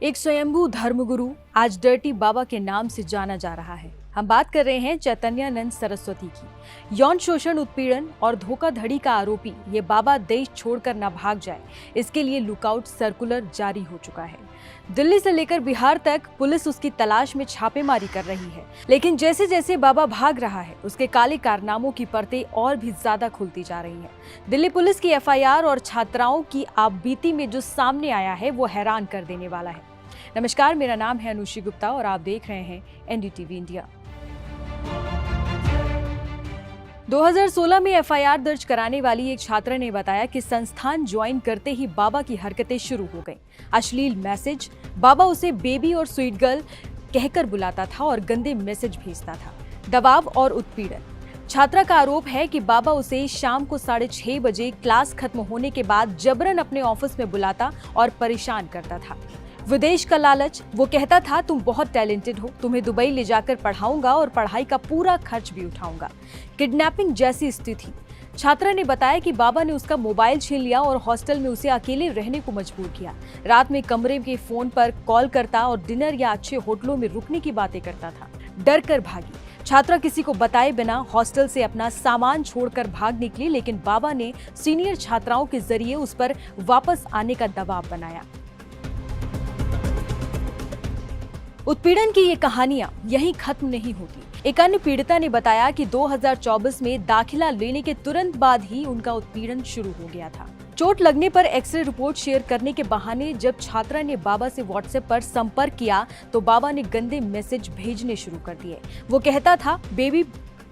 एक स्वयंभू धर्मगुरु आज डर्टी बाबा के नाम से जाना जा रहा है। हम बात कर रहे हैं चैतन्यानंद सरस्वती की। यौन शोषण, उत्पीड़न और धोखाधड़ी का आरोपी ये बाबा देश छोड़कर न भाग जाए, इसके लिए लुकआउट सर्कुलर जारी हो चुका है। दिल्ली से लेकर बिहार तक पुलिस उसकी तलाश में छापेमारी कर रही है, लेकिन जैसे जैसे बाबा भाग रहा है उसके काले कारनामों की परतें और भी ज्यादा खुलती जा रही हैं। दिल्ली पुलिस की एफआईआर और छात्राओं की आपबीती में जो सामने आया है वो हैरान कर देने वाला है। नमस्कार, मेरा नाम है अनुश्री गुप्ता और आप देख रहे हैं एनडीटीवी इंडिया। 2016 में एफआईआर दर्ज कराने वाली एक छात्रा ने बताया कि संस्थान ज्वाइन करते ही बाबा की हरकतें शुरू हो गईं। अश्लील मैसेज, बाबा उसे बेबी और स्वीट गर्ल कहकर बुलाता था और गंदे मैसेज भेजता था। दबाव और उत्पीड़न। छात्रा का आरोप है कि बाबा उसे शाम को 6:30 बजे क्लास खत्म होने के बाद जबरन अपने ऑफिस में बुलाता और परेशान करता था। विदेश का लालच, वो कहता था तुम बहुत टैलेंटेड हो, तुम्हें दुबई ले जाकर पढ़ाऊंगा और पढ़ाई का पूरा खर्च भी उठाऊंगा। किडनैपिंग जैसी स्थिति। छात्रा ने बताया कि बाबा ने उसका मोबाइल छीन लिया और हॉस्टल में उसे अकेले रहने को मजबूर किया। रात में कमरे के फोन पर कॉल करता और डिनर या अच्छे होटलों में रुकने की बातें करता था। डर कर भागी। छात्रा किसी को बताए बिना हॉस्टल से अपना सामान छोड़कर भाग निकली, लेकिन बाबा ने सीनियर छात्राओं के जरिए उस पर वापस आने का दबाव बनाया। उत्पीड़न की ये कहानियां यहीं खत्म नहीं होती। एक अन्य पीड़िता ने बताया कि 2024 में दाखिला लेने के तुरंत बाद ही उनका उत्पीड़न शुरू हो गया था। चोट लगने पर एक्सरे रिपोर्ट शेयर करने के बहाने जब छात्रा ने बाबा से व्हाट्सएप पर संपर्क किया तो बाबा ने गंदे मैसेज भेजने शुरू कर दिए। वो कहता था, बेबी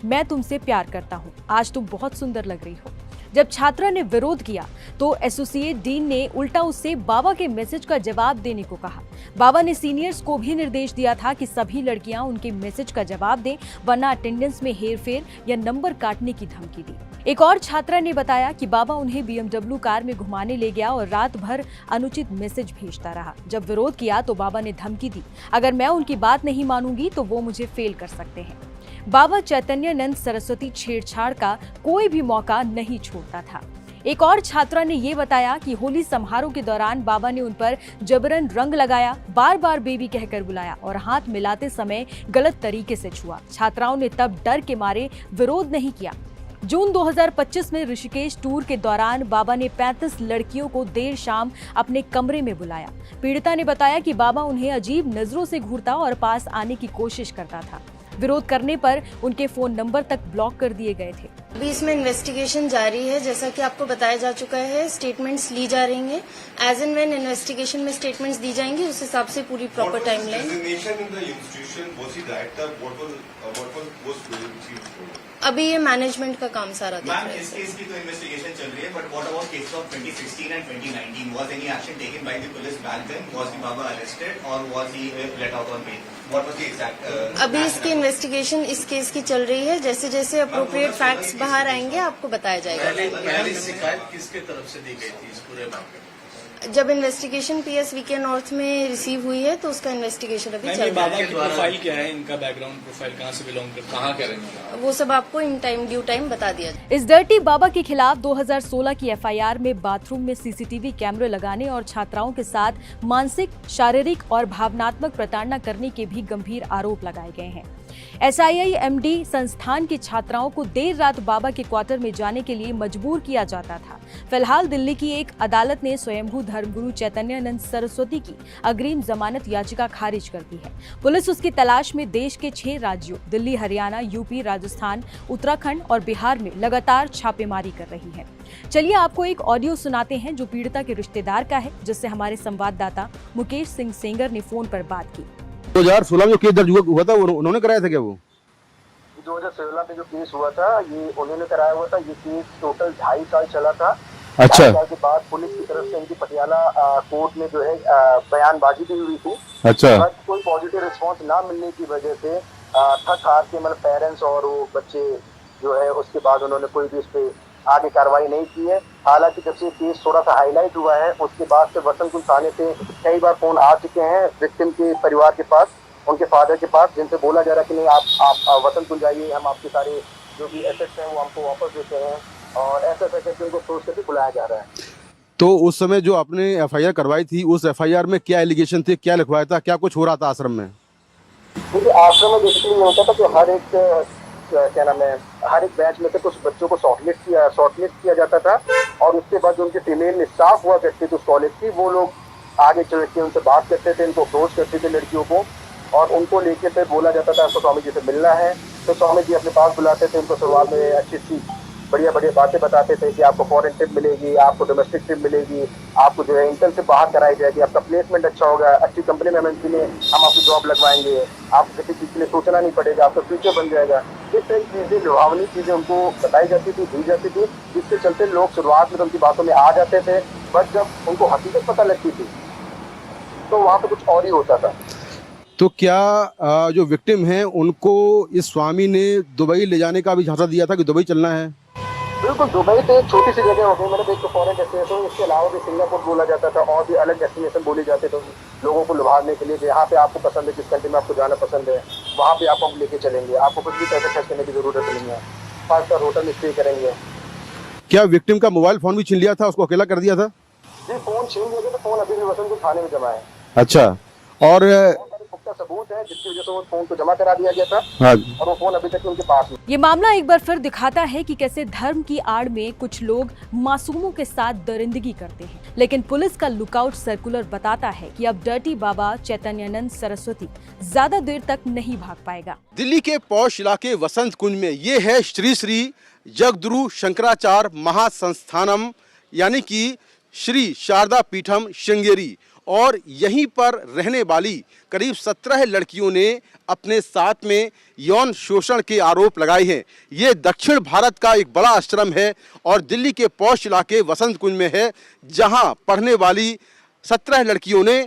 मैं तुमसे प्यार करता हूँ, आज तुम बहुत सुंदर लग रही हो। जब छात्रा ने विरोध किया तो एसोसिएट डीन ने उल्टा उससे बाबा के मैसेज का जवाब देने को कहा। बाबा ने सीनियर्स को भी निर्देश दिया था कि सभी लड़कियां उनके मैसेज का जवाब दें, वरना अटेंडेंस में हेरफेर या नंबर काटने की धमकी दी। एक और छात्रा ने बताया कि बाबा उन्हें BMW कार में घुमाने ले गया और रात भर अनुचित मैसेज भेजता रहा। जब विरोध किया तो बाबा ने धमकी दी, अगर मैं उनकी बात नहीं मानूंगी तो वो मुझे फेल कर सकते हैं। बाबा चैतन्यानंद सरस्वती छेड़छाड़ का कोई भी मौका नहीं छोड़ता था। एक और छात्रा ने ये बताया कि होली समारोह के दौरान बाबा ने उन पर जबरन रंग लगाया, बार बार बेबी कहकर बुलाया और हाथ मिलाते समय गलत तरीके से छुआ। छात्राओं ने तब डर के मारे विरोध नहीं किया। जून 2025 में ऋषिकेश टूर के दौरान बाबा ने 35 लड़कियों को देर शाम अपने कमरे में बुलाया। पीड़िता ने बताया कि बाबा उन्हें अजीब नजरों से घूरता और पास आने की कोशिश करता था। विरोध करने पर उनके फोन नंबर तक ब्लॉक कर दिए गए थे। अभी इसमें इन्वेस्टिगेशन जारी है, जैसा कि आपको बताया जा चुका है। स्टेटमेंट्स ली जा रही हैं। एज एंड व्हेन इन्वेस्टिगेशन में स्टेटमेंट्स दी जाएंगी, उस हिसाब से पूरी प्रॉपर टाइमलाइन। अभी ये मैनेजमेंट का काम सारा देख रहा है। इस केस की तो इन्वेस्टिगेशन चल रही है, but what about case of 2016 and 2019? Was any action taken by the police back then? Was the baba arrested और was he let out on bail? What was the exact? अभी इसकी इन्वेस्टिगेशन इस case की चल रही है। जैसे जैसे अप्रोप्रिएट फैक्ट्स बाहर आएंगे आपको बताया जाएगा। पहली शिकायत किसके तरफ से दी गई थी इस पूरे मामले में? जब इन्वेस्टिगेशन PSVK नॉर्थ में रिसीव हुई है तो उसका इन्वेस्टिगेशन अभी चल रहा है। बाबा की प्रोफाइल क्या है, इनका बैकग्राउंड प्रोफाइल कहाँ से बिलोंग करता है, कहाँ के रहने वाले हैं, वो सब आपको इन टाइम ड्यू टाइम बता दिया जाए। इस डर्टी बाबा के खिलाफ 2016 की एफआईआर में बाथरूम में CCTV कैमरे लगाने और छात्राओं के साथ मानसिक, शारीरिक और भावनात्मक प्रताड़ना करने के भी गंभीर आरोप लगाए गए हैं। SII-MD संस्थान की छात्राओं को देर रात बाबा के क्वार्टर में जाने के लिए मजबूर किया जाता था। फिलहाल दिल्ली की एक अदालत ने स्वयंभू धर्मगुरु चैतन्यानंद सरस्वती की अग्रिम जमानत याचिका खारिज कर दी है। पुलिस उसकी तलाश में देश के 6 राज्यों दिल्ली, हरियाणा, यूपी, राजस्थान, उत्तराखंड और बिहार में लगातार छापेमारी कर रही है। चलिए आपको एक ऑडियो सुनाते हैं जो पीड़िता के रिश्तेदार का है, जिससे हमारे संवाददाता मुकेश सिंह सेंगर ने फोन पर बात की। 2016 में जो केस दर्ज हुआ था उन्होंने कराया था क्या? वो 2016 में जो केस हुआ था ये उन्होंने कराया हुआ था। ये केस टोटल 2.5 साल चला था। अच्छा। 2.5 साल के बाद पुलिस की तरफ से इनकी पटियाला कोर्ट में जो है बयानबाजी भी हुई थी। अच्छा। बट कोई पॉजिटिव रिस्पांस ना मिलने की वजह से थक हार के मतलब पेरेंट्स और वो बच्चे जो है उसके बाद उन्होंने कोई भी उस पर आगे कार्रवाई नहीं की है। हालांकि जब से केस थोड़ा सा हाईलाइट हुआ है उसके बाद से वसंत कुंज थाने से कई बार फोन आ चुके हैं विक्टिम के परिवार के पास, उनके फादर के पास, जिनसे बोला जा रहा है कि नहीं आप वसंत कुंज आइए, हम आपके सारे जो भी एसेट्स हैं वो हमको वापस देते हैं और ऐसा करके उनको सोच करके बुलाया जा रहा है। तो उस समय जो आपने एफआईआर करवाई थी, उस एफआईआर में क्या एलिगेशन थे, क्या लिखवाया था, क्या कुछ हो रहा था आश्रम में? क्योंकि आश्रम में बेसिकली ये होता था कि हर एक बैच में से कुछ बच्चों को शॉर्टलिस्ट किया जाता था, और उसके बाद जो उनके फीमेल स्टाफ हुआ करते थे उस कॉलेज की, वो लोग आगे चल के उनसे बात करते थे, इनको अप्रोच करते थे लड़कियों को, और उनको लेके फिर बोला जाता था आपको स्वामी जी से मिलना है। तो स्वामी जी अपने पास बुलाते थे, उनको शुरुआत में अच्छी बढ़िया बातें बताते थे कि आपको फॉरेन ट्रिप मिलेगी, आपको डोमेस्टिक ट्रिप मिलेगी, आपको जो है इंटर्न से बाहर कराई जाएगी, आपका प्लेसमेंट अच्छा होगा, अच्छी कंपनी में एमएनसी में हम आपकी जॉब लगवाएंगे, आपको किसी चीज़ के लिए सोचना नहीं पड़ेगा, आपका फ्यूचर बन जाएगा। इस तरह की चीज़ें, लुभावनी चीज़ें उनको बताई जाती थी, दी जाती थी, जिसके चलते लोग शुरुआत में तो उनकी बातों में आ जाते थे, बट जब उनको हकीकत पता लगती थी तो वहाँ पे कुछ और ही होता था। तो क्या जो विक्टिम हैं उनको इस स्वामी ने दुबई ले जाने का भी झांसा दिया था कि दुबई चलना है? बिल्कुल, दुबई तो एक छोटी सी जगह हो गई, मैंने एक तो फॉरेन डेस्टिनेशन, इसके अलावा भी सिंगापुर बोला जाता था, और भी अलग डेस्टिनेशन बोले जाते थे लोगों को लुभाने के लिए कि यहाँ पे आपको पसंद है, जिस कंट्री में आपको जाना पसंद है वहाँ पे आपको हम लेके चलेंगे, आपको कुछ भी पैसे खर्च करने की जरूरत नहीं है, 5 स्टार होटल में स्टे करेंगे। क्या विक्टिम का मोबाइल फोन भी छीन लिया था, उसको अकेला कर दिया था? जी, फोन छीन लिया गया, तो फोन अभी भी वसंत को थाने में जमा है। अच्छा, और पुख्ता सबूत है जिसकी वजह से वो फोन को जमा करा दिया गया था, हाँ, और वो फोन अभी तक उनके पास है। ये मामला एक बार फिर दिखाता है कि कैसे धर्म की आड़ में कुछ लोग मासूमों के साथ दरिंदगी करते हैं, लेकिन पुलिस का लुकआउट सर्कुलर बताता है कि अब डर्टी बाबा चैतन्यानंद सरस्वती ज्यादा देर तक नहीं भाग पाएगा। दिल्ली के पौष इलाके वसंत कुंज में ये है श्री श्री जगद्गुरु शंकराचार्य महासंस्थानम, यानी कि श्री शारदा पीठम श्रृंगेरी, और यहीं पर रहने वाली करीब 17 लड़कियों ने अपने साथ में यौन शोषण के आरोप लगाए हैं। ये दक्षिण भारत का एक बड़ा आश्रम है और दिल्ली के पौष इलाके वसंत कुंज में है, जहां पढ़ने वाली 17 लड़कियों ने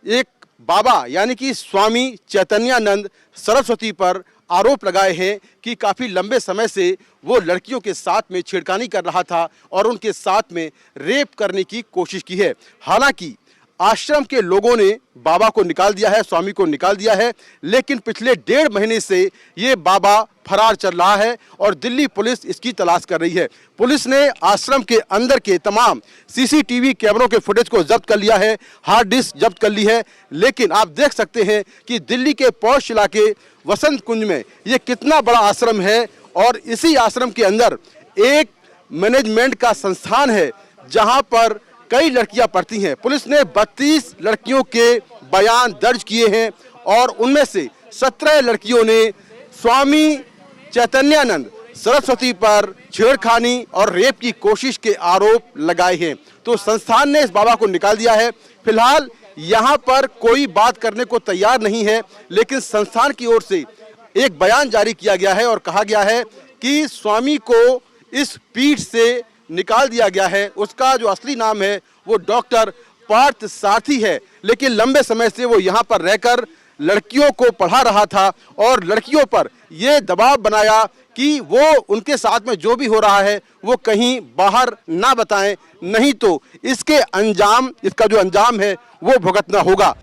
एक बाबा यानी कि स्वामी चैतन्यानंद सरस्वती पर आरोप लगाए हैं कि काफ़ी लंबे समय से वो लड़कियों के साथ में छेड़खानी कर रहा था और उनके साथ में रेप करने की कोशिश की है। हालांकि आश्रम के लोगों ने बाबा को निकाल दिया है, स्वामी को निकाल दिया है, लेकिन पिछले 1.5 महीने से ये बाबा फरार चल रहा है और दिल्ली पुलिस इसकी तलाश कर रही है। पुलिस ने आश्रम के अंदर के तमाम सीसीटीवी कैमरों के फुटेज को जब्त कर लिया है, हार्ड डिस्क जब्त कर ली है, लेकिन आप देख सकते हैं कि दिल्ली के पौष इलाके वसंत कुंज में ये कितना बड़ा आश्रम है, और इसी आश्रम के अंदर एक मैनेजमेंट का संस्थान है जहां पर कई लड़कियां पढ़ती हैं। पुलिस ने 32 लड़कियों के बयान दर्ज किए हैं और उनमें से 17 लड़कियों ने स्वामी चैतन्यानंद सरस्वती पर छेड़खानी और रेप की कोशिश के आरोप लगाए हैं। तो संस्थान ने इस बाबा को निकाल दिया है। फिलहाल यहाँ पर कोई बात करने को तैयार नहीं है, लेकिन संस्थान की ओर से एक बयान जारी किया गया है और कहा गया है कि स्वामी को इस पीठ से निकाल दिया गया है। उसका जो असली नाम है वो डॉक्टर पार्थ सारथी है, लेकिन लंबे समय से वो यहाँ पर रहकर लड़कियों को पढ़ा रहा था और लड़कियों पर ये दबाव बनाया कि वो उनके साथ में जो भी हो रहा है वो कहीं बाहर ना बताएं, नहीं तो इसका जो अंजाम है वो भुगतना होगा।